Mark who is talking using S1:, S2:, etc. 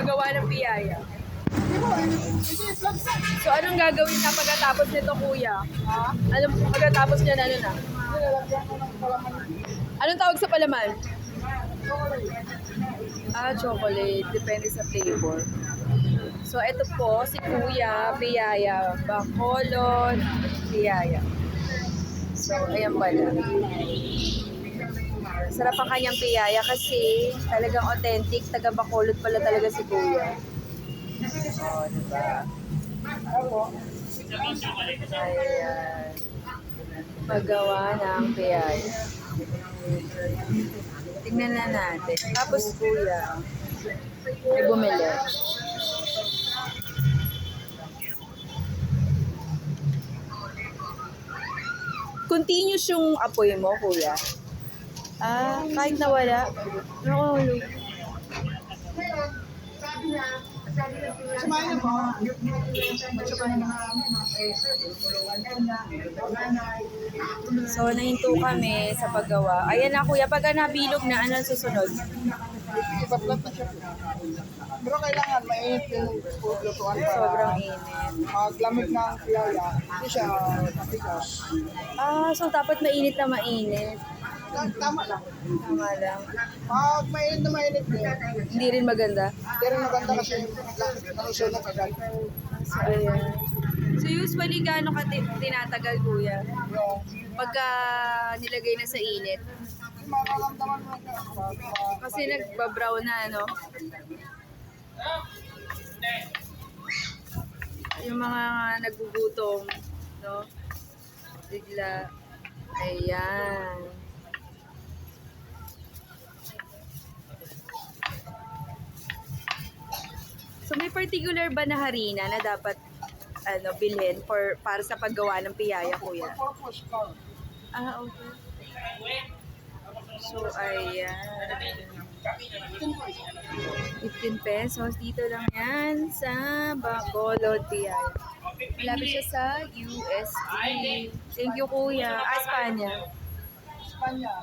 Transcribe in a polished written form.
S1: Magawa ng piyaya. So, anong gagawin na pagkatapos nito, kuya? Anong pagkatapos niya na ano na? Anong tawag sa palaman? Chocolate. Depende sa flavor. So, ito po, si Kuya, piyaya. Bacolod, piyaya. So, ayan pala. Sarap ang kanyang piyaya kasi talagang authentic. Taga Bacolod pala talaga si Kuya. Oh, diba? Ayan. Paggawa ng piyaya. Tingnan na natin. Tapos Kuya, may bumili. Continuous yung apoy mo, Kuya? Kahit nawala? Nakuhulog. So, nahinto kami sa paggawa. Ayan na, Kuya. Pagka nabilog na, ano susunod?
S2: Ipaplat na siya. Pero kailangan mainit yung lutuan para
S1: Sobrang init.
S2: maglamig ng piyaya. Hindi siya matigas.
S1: So dapat mainit na mainit.
S2: Tama lang.
S1: Tama lang.
S2: Pag mainit din,
S1: Hindi rin maganda.
S2: hindi rin maganda kasi nalusyon na kagad.
S1: So, ayan. So usually, gaano ka tinatagal, Kuya?
S2: Yung
S1: Pagka nilagay na sa init?
S2: makaramdaman mo na
S1: Kasi nagbabrown na, ano? Yung mga nagugutom, no? Bigla. Ayan. So may particular ba na harina na dapat bilhin para sa paggawa ng piyaya, Kuya?
S2: purpose ka.
S1: Okay. So, ayan. 15 pesos. Dito lang yan sa Bacolod, Piyaya. Malapit siya sa USD. Thank you, Kuya. Espanya.
S2: Espanya.